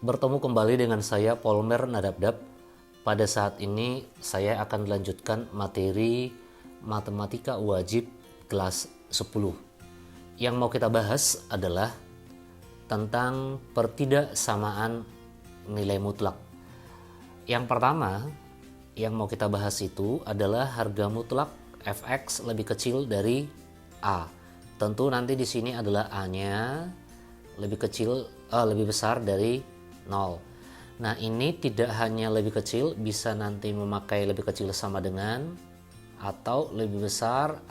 Bertemu kembali dengan saya Polmer Nadabdab. Pada saat ini saya akan melanjutkan materi matematika wajib kelas 10. Yang mau kita bahas adalah tentang pertidaksamaan nilai mutlak. Yang pertama yang mau kita bahas itu adalah harga mutlak fx lebih kecil dari a. Tentu nanti di sini adalah a-nya lebih besar dari 0. Nah, ini tidak hanya lebih kecil, bisa nanti memakai lebih kecil sama dengan atau lebih besar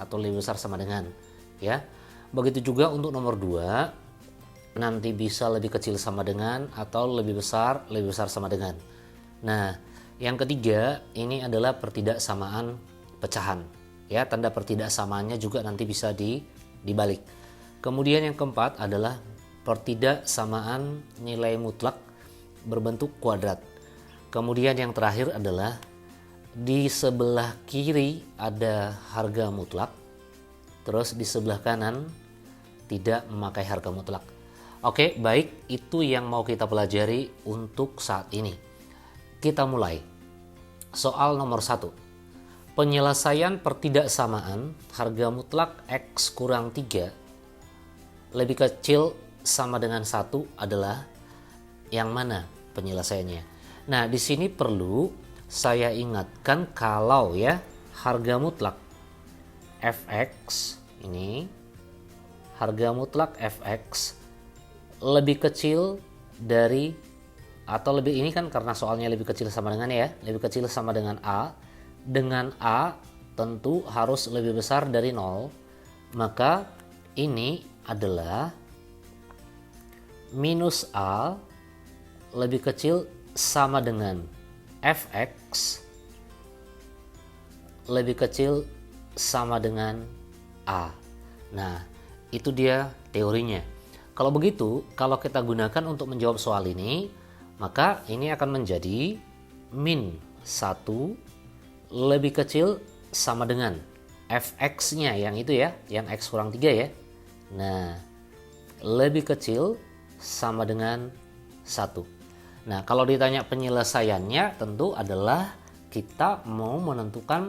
sama dengan, ya. Begitu juga untuk nomor 2, nanti bisa lebih kecil sama dengan atau lebih besar sama dengan. Nah, yang ketiga ini adalah pertidaksamaan pecahan, ya. Tanda pertidaksamaannya juga nanti bisa dibalik. Kemudian yang keempat adalah pertidaksamaan nilai mutlak berbentuk kuadrat. Kemudian yang terakhir adalah di sebelah kiri ada harga mutlak, terus di sebelah kanan tidak memakai harga mutlak. Oke, baik, itu yang mau kita pelajari untuk saat ini. Kita mulai. Soal nomor 1. Penyelesaian pertidaksamaan harga mutlak X kurang 3 lebih kecil sama dengan 1 adalah yang mana penyelesaiannya? Nah, di sini perlu saya ingatkan kalau ya harga mutlak fx ini, harga mutlak fx lebih kecil dari atau lebih, ini kan karena soalnya lebih kecil sama dengan ya, lebih kecil sama dengan a. Dengan a tentu harus lebih besar dari 0. Maka ini adalah minus a lebih kecil sama dengan fx lebih kecil sama dengan a. Nah, itu dia teorinya. Kalau begitu, kalau kita gunakan untuk menjawab soal ini, maka ini akan menjadi min 1 lebih kecil sama dengan fx-nya yang itu ya, yang x kurang 3 ya. Nah, lebih kecil sama dengan 1. Nah, kalau ditanya penyelesaiannya tentu adalah kita mau menentukan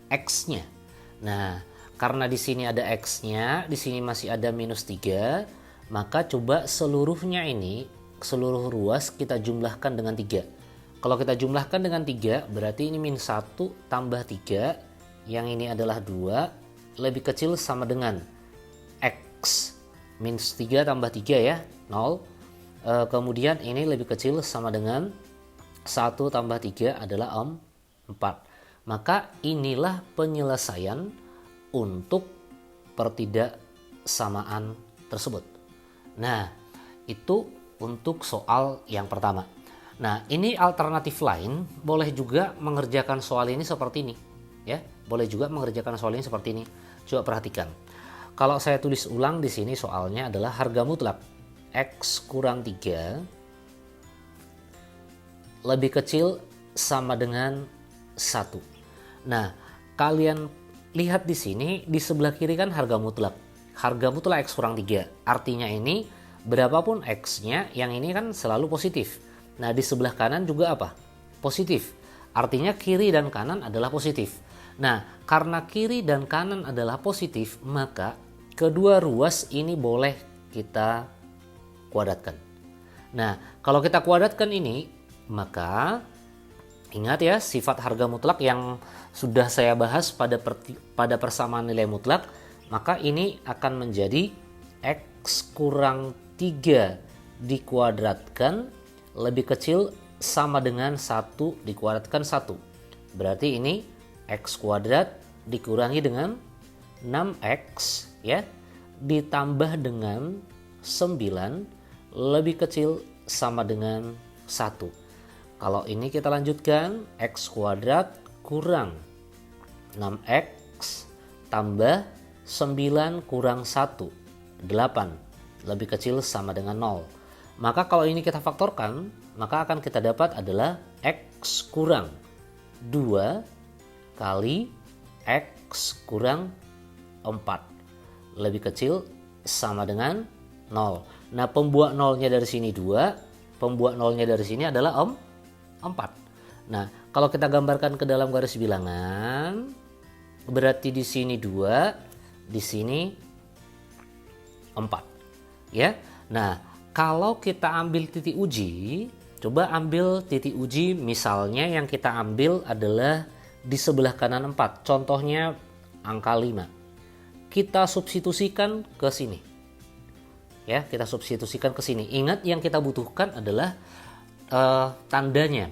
x-nya. Nah, karena di sini ada x-nya, di sini masih ada minus 3, maka coba seluruhnya ini, seluruh ruas kita jumlahkan dengan 3. Kalau kita jumlahkan dengan 3, berarti ini min 1 tambah 3, yang ini adalah 2, lebih kecil sama dengan x. Minus 3 tambah 3 ya, 0. Kemudian ini lebih kecil sama dengan 1 tambah 3 adalah 4. Maka inilah penyelesaian untuk pertidaksamaan tersebut. Nah, itu untuk soal yang pertama. Nah, ini alternatif lain, boleh juga mengerjakan soal ini seperti ini, ya. Boleh juga mengerjakan soal ini seperti ini. Coba perhatikan. Kalau saya tulis ulang di sini soalnya adalah harga mutlak X kurang 3 lebih kecil sama dengan 1. Nah, kalian lihat di sini, di sebelah kiri kan harga mutlak. Harga mutlak X kurang 3. Artinya ini berapapun X-nya, yang ini kan selalu positif. Nah, di sebelah kanan juga apa? Positif. Artinya kiri dan kanan adalah positif. Nah, karena kiri dan kanan adalah positif, maka kedua ruas ini boleh kita kuadratkan. Nah, kalau kita kuadratkan ini, maka ingat ya sifat harga mutlak yang sudah saya bahas pada persamaan nilai mutlak, maka ini akan menjadi X kurang 3 dikuadratkan lebih kecil sama dengan 1 dikuadratkan 1. Berarti ini X kuadrat dikurangi dengan 6X ya, ditambah dengan 9 lebih kecil sama dengan 1. Kalau ini kita lanjutkan, X kuadrat kurang 6X tambah 9 kurang 1, 8 lebih kecil sama dengan 0. Maka kalau ini kita faktorkan, maka akan kita dapat adalah X kurang 2 kali X kurang 4 lebih kecil sama dengan 0. Nah, pembuat nolnya dari sini 2, pembuat nolnya dari sini adalah 4. Nah, kalau kita gambarkan ke dalam garis bilangan, berarti di sini 2, di sini 4. Ya. Nah, kalau kita ambil titik uji, coba ambil titik uji, misalnya yang kita ambil adalah di sebelah kanan 4. Contohnya angka 5. Kita substitusikan ke sini. Ya, kita substitusikan ke sini. Ingat yang kita butuhkan adalah tandanya,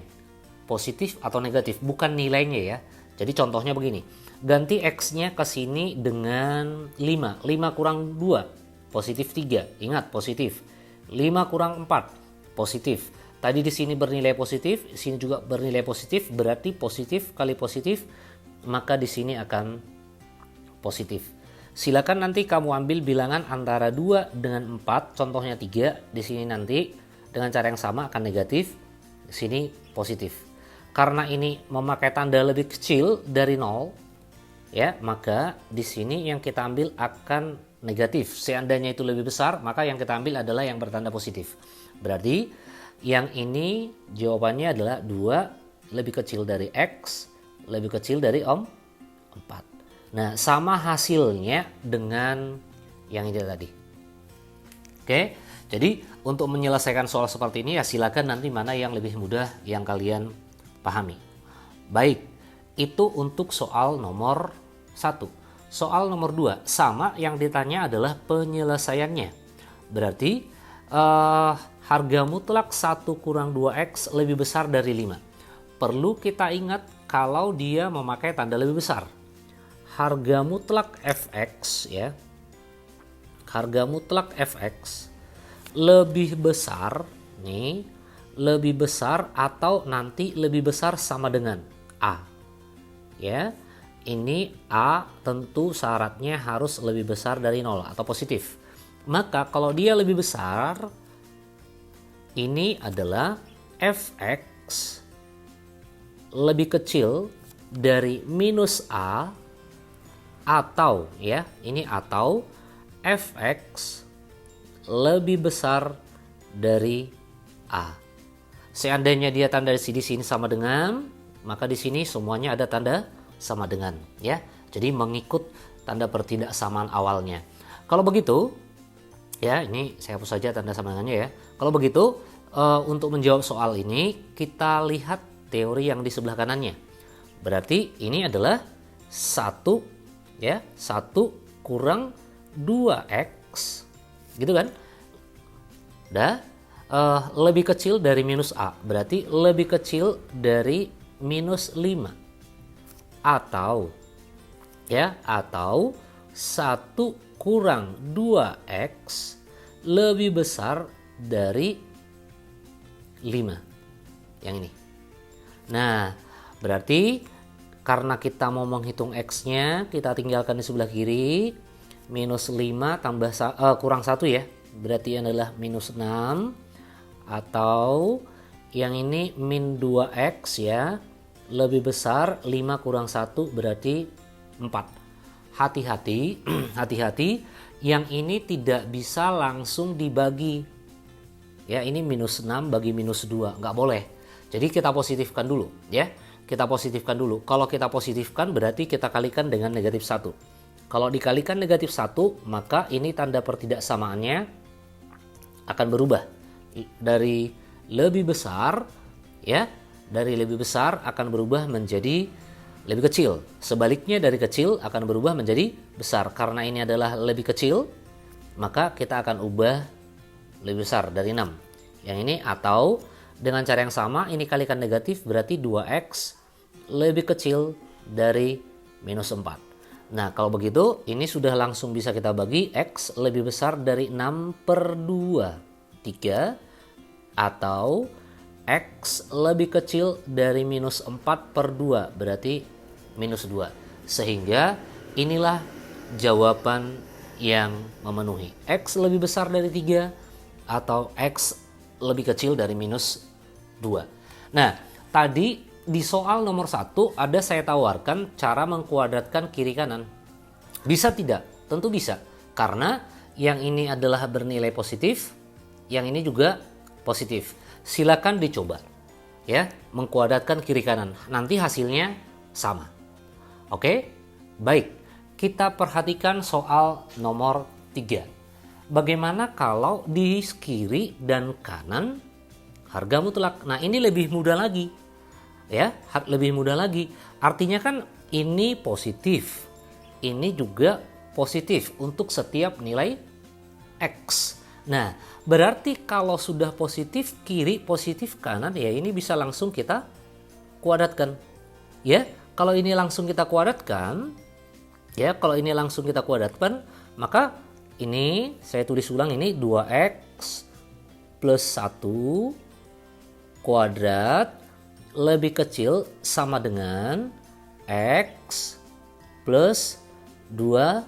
positif atau negatif, bukan nilainya ya. Jadi contohnya begini. Ganti X-nya ke sini dengan 5. 5 kurang 2, positif 3. Ingat, positif. 5 kurang 4, positif. Tadi di sini bernilai positif, di sini juga bernilai positif, berarti positif kali positif, maka di sini akan positif. Silakan nanti kamu ambil bilangan antara 2 dengan 4, contohnya 3, di sini nanti dengan cara yang sama akan negatif, di sini positif. Karena ini memakai tanda lebih kecil dari 0, ya, maka di sini yang kita ambil akan negatif. Seandainya itu lebih besar, maka yang kita ambil adalah yang bertanda positif. Berarti yang ini jawabannya adalah 2 lebih kecil dari X, lebih kecil dari 4. Nah, sama hasilnya dengan yang ini tadi. Oke, jadi untuk menyelesaikan soal seperti ini ya silakan nanti mana yang lebih mudah yang kalian pahami. Baik, itu untuk soal nomor 1. Soal nomor 2, sama yang ditanya adalah penyelesaiannya. Berarti harga mutlak 1 kurang 2X lebih besar dari 5. Perlu kita ingat kalau dia memakai tanda lebih besar. Harga mutlak Fx ya. Harga mutlak Fx lebih besar nih, lebih besar atau nanti lebih besar sama dengan A. Ya. Ini A tentu syaratnya harus lebih besar dari 0 atau positif. Maka kalau dia lebih besar, ini adalah Fx lebih kecil dari minus A atau ya, ini atau Fx lebih besar dari A. Seandainya dia tanda di sini sama dengan, maka di sini semuanya ada tanda sama dengan ya. Jadi mengikut tanda pertidaksamaan awalnya. Kalau begitu ya, ini saya hapus saja tanda sama dengannya ya. Kalau begitu untuk menjawab soal ini kita lihat teori yang di sebelah kanannya. Berarti ini adalah 1 ya, 1 kurang 2X gitu kan. Lebih kecil dari minus A, berarti lebih kecil dari minus 5. Atau 1 kurang 2X lebih besar dari 5. Yang ini. Nah, berarti karena kita mau menghitung X-nya, kita tinggalkan di sebelah kiri. Minus 5 tambah kurang 1 ya. Berarti adalah minus 6. Atau yang ini min 2X ya. Lebih besar 5 kurang 1 berarti 4. Hati-hati, hati-hati, yang ini tidak bisa langsung dibagi. Ya, ini minus 6 bagi minus 2, nggak boleh. Jadi kita positifkan dulu ya. Kita positifkan dulu. Kalau kita positifkan berarti kita kalikan dengan negatif 1. Kalau dikalikan negatif 1, maka ini tanda pertidaksamaannya akan berubah. Dari lebih besar ya, dari lebih besar akan berubah menjadi lebih kecil. Sebaliknya dari kecil akan berubah menjadi besar. Karena ini adalah lebih kecil, maka kita akan ubah lebih besar dari 6. Yang ini atau dengan cara yang sama, ini kalikan negatif berarti 2X lebih kecil dari minus 4. Nah, kalau begitu ini sudah langsung bisa kita bagi. X lebih besar dari 6/2, 3, atau X lebih kecil dari minus 4/2, berarti minus 2. Sehingga inilah jawaban yang memenuhi. X lebih besar dari 3 atau X lebih kecil dari minus 2. Nah, tadi di soal nomor 1 ada saya tawarkan cara mengkuadratkan kiri kanan. Bisa tidak? Tentu bisa. Karena yang ini adalah bernilai positif, yang ini juga positif. silakan dicoba ya, mengkuadratkan kiri kanan. Nanti hasilnya sama. Oke? Baik, kita perhatikan soal nomor 3. Bagaimana kalau di kiri dan kanan harga mutlak? Nah, ini lebih mudah lagi. Ya, lebih mudah lagi. Artinya kan ini positif. Ini juga positif untuk setiap nilai X. Nah, berarti kalau sudah positif kiri, positif kanan, ya ini bisa langsung kita kuadratkan. Ya, kalau ini langsung kita kuadratkan, maka ini saya tulis ulang, ini 2x plus 1 kuadrat lebih kecil sama dengan x plus 2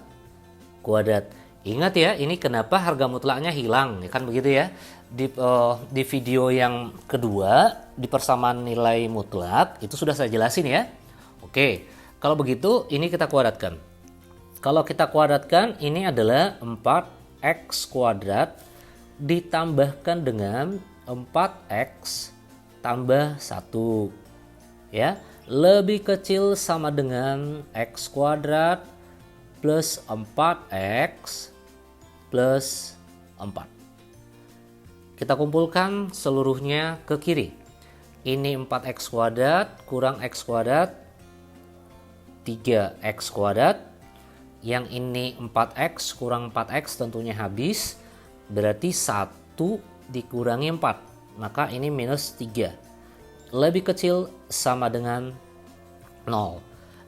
kuadrat. Ingat ya, ini kenapa harga mutlaknya hilang, ya kan begitu ya. Di video yang kedua, di persamaan nilai mutlak, itu sudah saya jelasin ya. Oke, kalau begitu ini kita kuadratkan. Kalau kita kuadratkan, ini adalah 4x kuadrat ditambahkan dengan 4x tambah 1. Ya, lebih kecil sama dengan x kuadrat plus 4x plus 4. Kita kumpulkan seluruhnya ke kiri. Ini 4x kuadrat kurang x kuadrat 3x kuadrat. Yang ini 4x kurang 4x tentunya habis. Berarti 1 dikurangi 4. Maka ini minus 3. Lebih kecil sama dengan 0.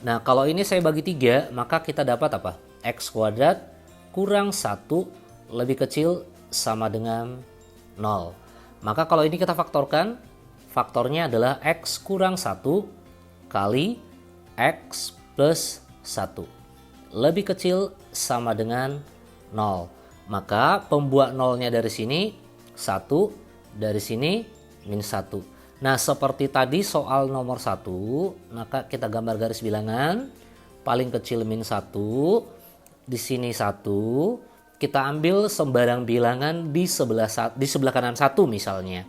Nah, kalau ini saya bagi 3, maka kita dapat apa? X kuadrat kurang 1 lebih kecil sama dengan 0. Maka kalau ini kita faktorkan, faktornya adalah X kurang 1 kali X plus 1. Lebih kecil sama dengan 0. Maka pembuat 0-nya dari sini 1, dari sini minus 1. Nah, seperti tadi soal nomor 1, maka kita gambar garis bilangan. Paling kecil min 1, di sini 1. Kita ambil sembarang bilangan di sebelah kanan 1 misalnya.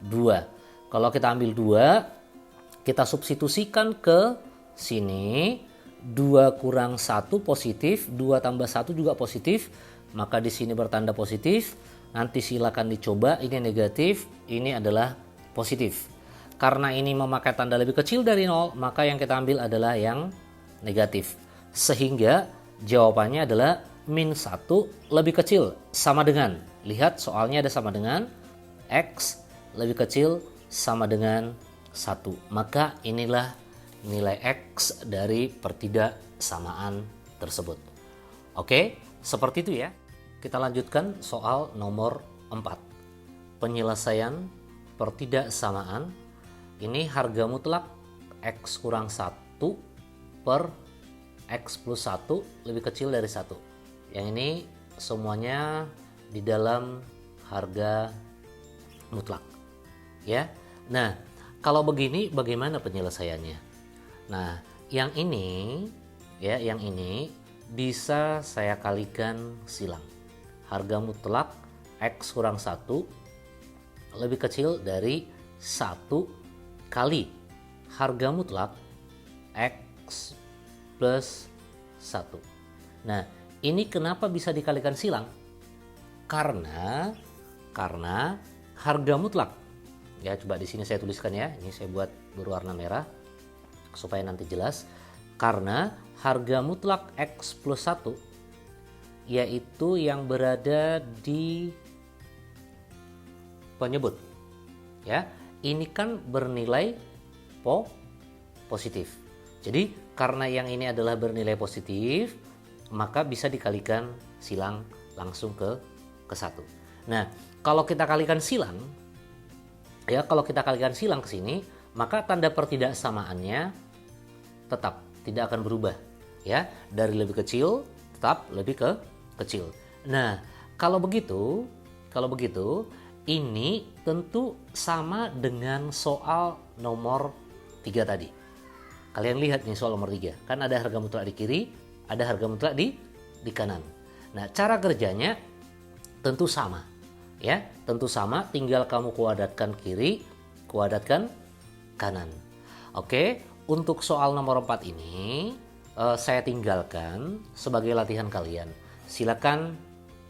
2. Kalau kita ambil 2, kita substitusikan ke sini. 2 kurang 1 positif, 2 tambah 1 juga positif. Maka di sini bertanda positif. Nanti silakan dicoba, ini negatif, ini adalah positif. Karena ini memakai tanda lebih kecil dari 0, maka yang kita ambil adalah yang negatif. Sehingga jawabannya adalah min 1 lebih kecil sama dengan, lihat soalnya ada sama dengan, X lebih kecil sama dengan 1. Maka inilah nilai X dari pertidaksamaan tersebut. Oke, seperti itu ya. Kita lanjutkan soal nomor 4. Penyelesaian pertidaksamaan. Ini harga mutlak X kurang 1 per X plus 1 lebih kecil dari 1. Yang ini semuanya di dalam harga mutlak. Ya. Nah, kalau begini bagaimana penyelesaiannya? Nah, yang ini bisa saya kalikan silang. Harga mutlak X kurang 1 lebih kecil dari 1 kali harga mutlak X plus 1. Nah, ini kenapa bisa dikalikan silang? Karena harga mutlak. Ya, coba di sini saya tuliskan ya. Ini saya buat berwarna merah supaya nanti jelas. Karena harga mutlak X plus 1 yaitu yang berada di penyebut. Ya. Ini kan bernilai positif. Jadi karena yang ini adalah bernilai positif, maka bisa dikalikan silang langsung ke 1. Nah, kalau kita kalikan silang ke sini, maka tanda pertidaksamaannya tetap tidak akan berubah. Ya, dari lebih kecil tetap lebih ke kecil. Nah, kalau begitu ini tentu sama dengan soal nomor 3 tadi. Kalian lihat nih soal nomor 3. Kan ada harga mutlak di kiri, ada harga mutlak di kanan. Nah, cara kerjanya tentu sama. Ya, tentu sama, tinggal kamu kuadratkan kiri, kuadratkan kanan. Oke, untuk soal nomor 4 ini saya tinggalkan sebagai latihan kalian. Silakan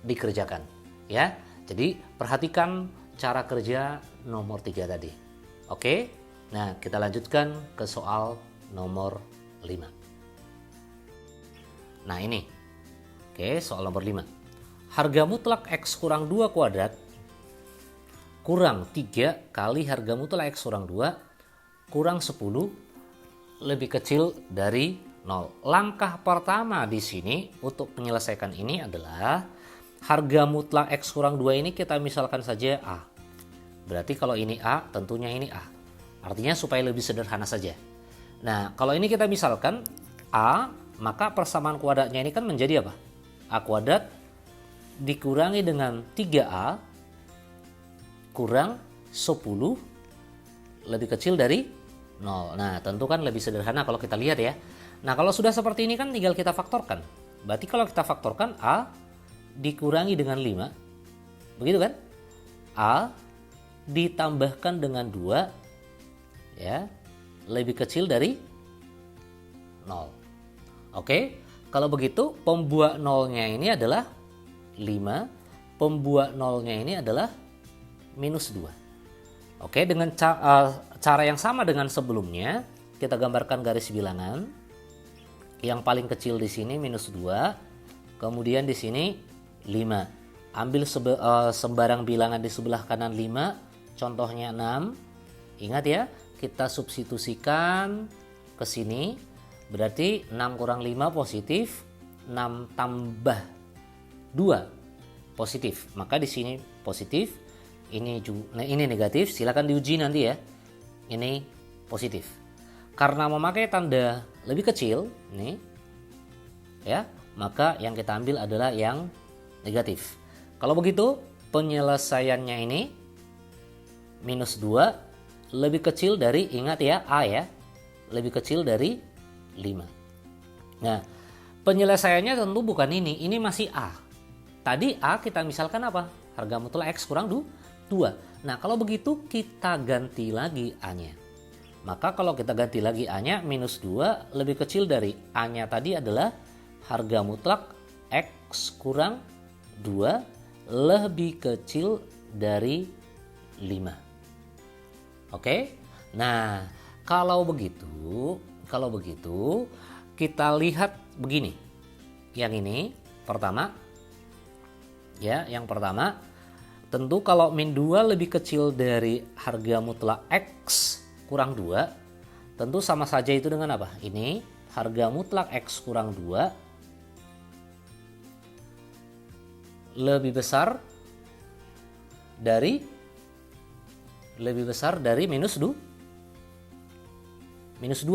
dikerjakan ya. Jadi perhatikan cara kerja nomor 3 tadi. Oke. Nah, kita lanjutkan ke soal nomor 5. Nah, ini. Oke, soal nomor 5. Harga mutlak X kurang 2 kuadrat kurang 3 kali harga mutlak X kurang 2 kurang 10 lebih kecil dari 0. Langkah pertama di sini untuk menyelesaikan ini adalah harga mutlak X kurang 2 ini kita misalkan saja A. Berarti kalau ini A, tentunya ini A. Artinya supaya lebih sederhana saja. Nah, kalau ini kita misalkan A, maka persamaan kuadratnya ini kan menjadi apa? A kuadrat dikurangi dengan 3A kurang 10 lebih kecil dari 0. Nah, tentu kan lebih sederhana kalau kita lihat ya. Nah, kalau sudah seperti ini kan tinggal kita faktorkan. Berarti kalau kita faktorkan A dikurangi dengan 5. Begitu kan? A ditambahkan dengan 2 ya, lebih kecil dari 0. Oke, kalau begitu pembuat nolnya ini adalah 5, pembuat nolnya ini adalah minus 2. Oke, dengan cara yang sama dengan sebelumnya, kita gambarkan garis bilangan. Yang paling kecil di sini minus 2, kemudian di sini 5. Ambil sembarang bilangan di sebelah kanan 5, contohnya 6. Ingat ya, kita substitusikan ke sini, berarti 6 kurang 5 positif, 6 tambah 2 positif. Maka di sini positif, ini negatif, silakan diuji nanti ya. Ini positif. Karena memakai tanda lebih kecil nih ya, maka yang kita ambil adalah yang negatif. Kalau begitu penyelesaiannya ini minus 2 lebih kecil dari, ingat ya, A ya, lebih kecil dari 5. Nah, penyelesaiannya tentu bukan ini masih A. Tadi A kita misalkan apa? Harga mutlak X kurang 2. Nah, kalau begitu kita ganti lagi A-nya. Maka kalau kita ganti lagi A-nya, minus 2 lebih kecil dari A-nya tadi adalah harga mutlak X kurang 2 lebih kecil dari 5. Oke? Nah, kalau begitu kita lihat begini. Yang ini pertama ya, yang pertama tentu kalau min 2 lebih kecil dari harga mutlak X kurang 2, tentu sama saja itu dengan apa? Ini harga mutlak X kurang 2 lebih besar dari minus 2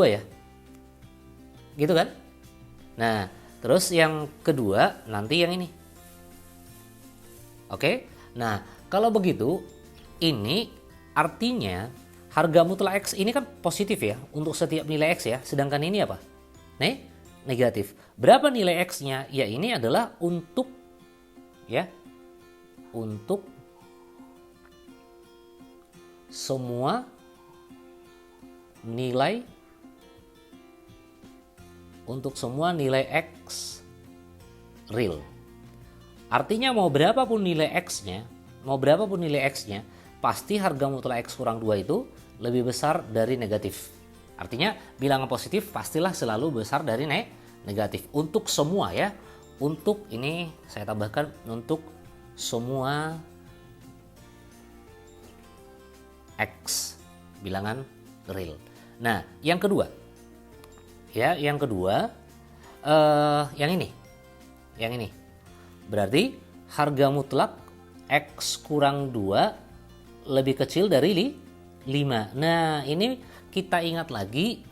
ya. Gitu kan? Nah, terus yang kedua nanti yang ini. Oke, nah kalau begitu ini artinya harga mutlak X ini kan positif ya untuk setiap nilai X ya, sedangkan ini apa? Negatif. Berapa nilai X-nya? Ya ini adalah untuk semua nilai X real. Artinya mau berapapun nilai X-nya, pasti harga mutlak X kurang 2 itu lebih besar dari negatif. Artinya bilangan positif pastilah selalu besar dari negatif. Untuk semua ya. Untuk ini saya tambahkan untuk semua X bilangan real. Nah, yang kedua. Ya, yang kedua yang ini. Berarti harga mutlak X kurang 2 lebih kecil dari 5. Nah, ini kita ingat lagi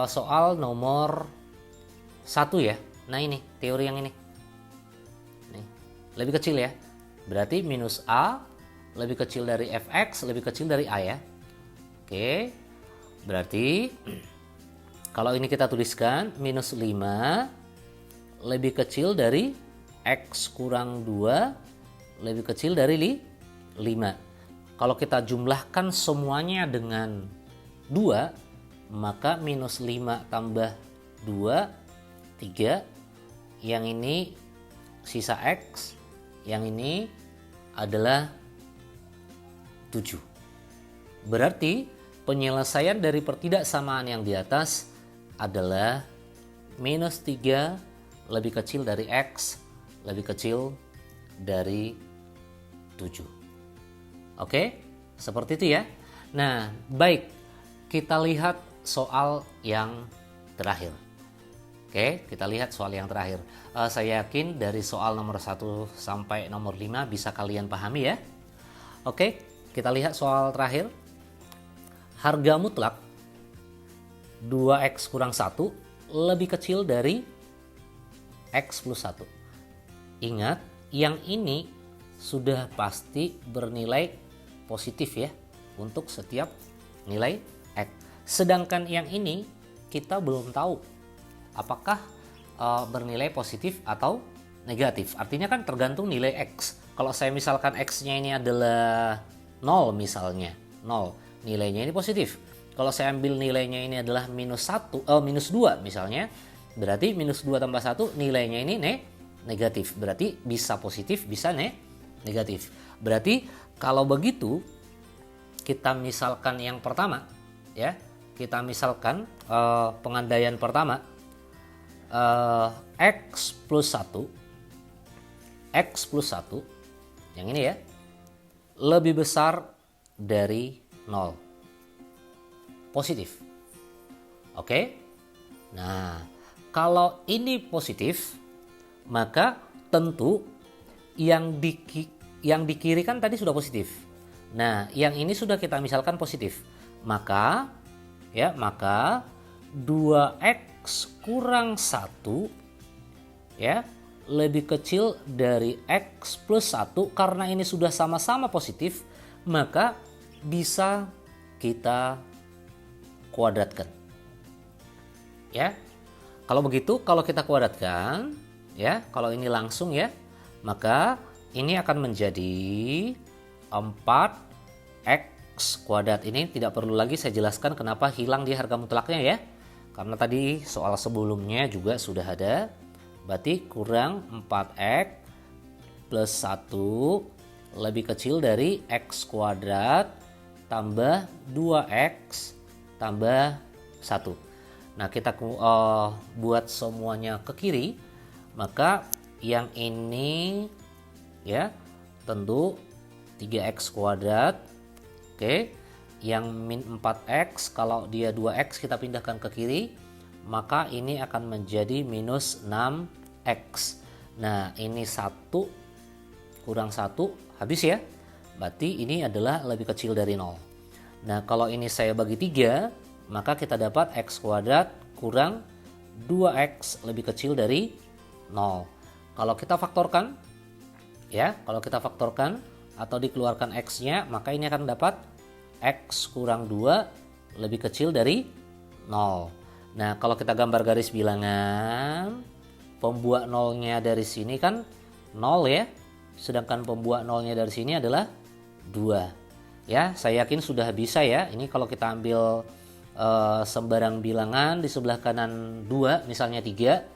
soal nomor 1 ya. Nah, ini teori yang ini. Nih, lebih kecil ya. Berarti minus A lebih kecil dari Fx lebih kecil dari A ya. Oke. Berarti kalau ini kita tuliskan minus 5 lebih kecil dari X kurang 2 lebih kecil dari 5. Kalau kita jumlahkan semuanya dengan 2, maka minus 5 tambah 2, 3. Yang ini sisa X, yang ini adalah 7. Berarti penyelesaian dari pertidaksamaan yang di atas adalah minus 3 lebih kecil dari X lebih kecil dari 7. Oke, seperti itu ya. Nah, baik, kita lihat soal yang terakhir. Oke, kita lihat soal yang terakhir. Saya yakin dari soal nomor 1 sampai nomor 5 bisa kalian pahami ya. Oke, kita lihat soal terakhir. Harga mutlak 2X kurang 1 lebih kecil dari X plus 1. Ingat, yang ini sudah pasti bernilai positif ya untuk setiap nilai X. Sedangkan yang ini kita belum tahu apakah bernilai positif atau negatif. Artinya kan tergantung nilai X. Kalau saya misalkan X-nya ini adalah 0 misalnya, 0, nilainya ini positif. Kalau saya ambil nilainya ini adalah minus 2 misalnya, berarti minus 2 tambah 1 nilainya ini negatif. Berarti bisa positif, bisa negatif. Berarti kalau begitu kita misalkan yang pertama ya, kita misalkan pengandaian pertama, X plus 1 yang ini ya lebih besar dari 0, positif. Oke. Nah, kalau ini positif, maka tentu yang di kiri kan tadi sudah positif. Nah, yang ini sudah kita misalkan positif. Maka 2X kurang 1 ya lebih kecil dari X plus 1, karena ini sudah sama-sama positif, maka bisa kita kuadratkan. Ya. Kalau begitu, kalau kita kuadratkan ya, kalau ini langsung ya, maka ini akan menjadi 4X kuadrat. Ini tidak perlu lagi saya jelaskan kenapa hilang di harga mutlaknya ya. Karena tadi soal sebelumnya juga sudah ada. Berarti kurang 4X plus 1 lebih kecil dari X kuadrat tambah 2X tambah 1. Nah, kita buat semuanya ke kiri. Maka yang ini ya tentu 3X kuadrat. Oke. Yang min 4X, kalau dia 2X kita pindahkan ke kiri, maka ini akan menjadi minus 6X. Nah, ini 1 kurang 1 habis ya. Berarti ini adalah lebih kecil dari 0. Nah, kalau ini saya bagi 3, maka kita dapat X kuadrat kurang 2X lebih kecil dari 0. Kalau kita faktorkan ya, atau dikeluarkan X-nya, maka ini akan dapat X kurang 2 lebih kecil dari 0. Nah, kalau kita gambar garis bilangan, pembuat nolnya dari sini kan 0 ya. Sedangkan pembuat nolnya dari sini adalah 2. Ya, saya yakin sudah bisa ya. Ini kalau kita ambil sembarang bilangan, di sebelah kanan 2, misalnya 3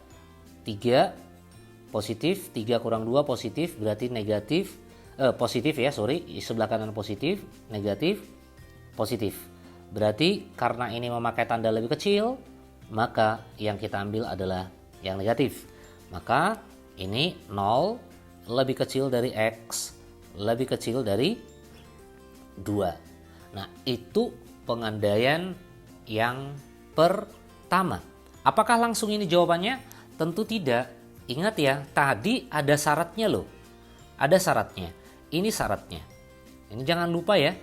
positif, 3 kurang 2 positif, berarti negatif, positif ya, di sebelah kanan positif, negatif, positif. Berarti karena ini memakai tanda lebih kecil, maka yang kita ambil adalah yang negatif. Maka ini 0 lebih kecil dari X lebih kecil dari 2. Nah, itu pengandaian yang pertama. Apakah langsung ini jawabannya? Tentu tidak. Ingat ya, tadi ada syaratnya loh. Ada syaratnya. Ini syaratnya. Ini jangan lupa ya.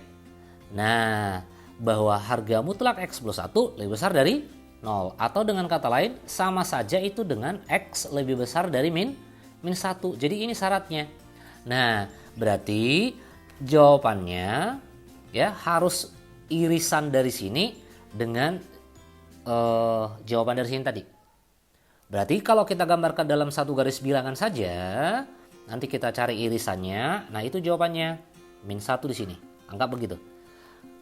Nah, bahwa harga mutlak X plus 1 lebih besar dari 0. Atau dengan kata lain, sama saja itu dengan X lebih besar dari min 1. Jadi ini syaratnya. Nah, berarti jawabannya ya harus irisan dari sini dengan jawaban dari sini tadi. Berarti kalau kita gambarkan dalam satu garis bilangan saja, Nanti kita cari irisannya. Nah, itu jawabannya. Min 1 di sini. Anggap begitu.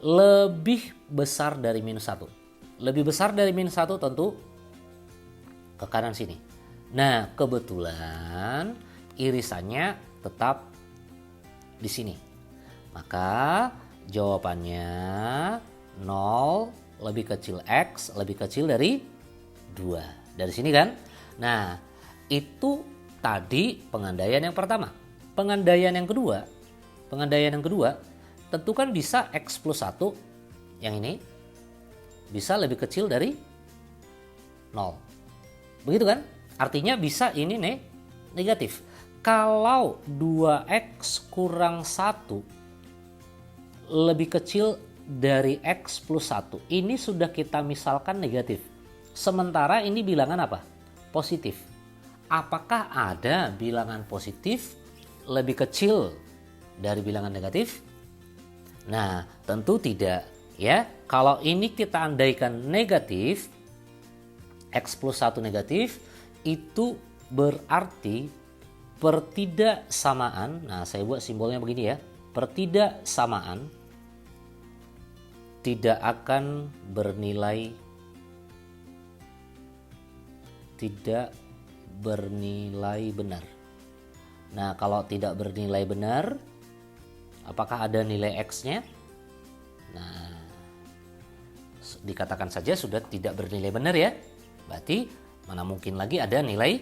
Lebih besar dari minus 1. Lebih besar dari minus 1 tentu ke kanan sini. Nah, kebetulan irisannya tetap di sini. Maka jawabannya 0 lebih kecil X lebih kecil dari 2. Dari sini kan? Nah, itu tadi pengandaian yang pertama. Pengandaian yang kedua tentu kan bisa X plus 1 yang ini bisa lebih kecil dari 0. Begitu kan? Artinya bisa ini negatif. Kalau 2X kurang 1 lebih kecil dari X plus 1, ini sudah kita misalkan negatif. Sementara ini bilangan apa? Positif. Apakah ada bilangan positif lebih kecil dari bilangan negatif? Nah, tentu tidak ya. Kalau ini kita andaikan negatif, X plus 1 negatif, itu berarti pertidaksamaan. Nah, saya buat simbolnya begini ya. Pertidaksamaan tidak akan bernilai benar. Nah, kalau tidak bernilai benar, apakah ada nilai X-nya? Nah, dikatakan saja sudah tidak bernilai benar ya. Berarti mana mungkin lagi ada nilai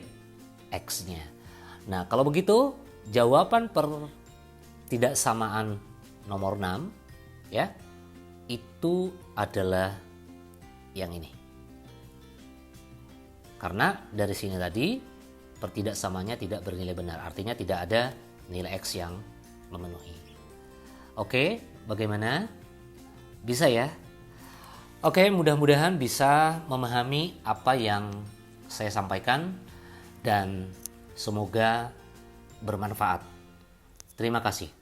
X-nya. Nah, kalau begitu jawaban pertidaksamaan nomor 6 ya, itu adalah yang ini. Karena dari sini tadi pertidaksamanya tidak bernilai benar, artinya tidak ada nilai X yang memenuhi. Oke, bagaimana? Bisa ya? Oke, mudah-mudahan bisa memahami apa yang saya sampaikan dan semoga bermanfaat. Terima kasih.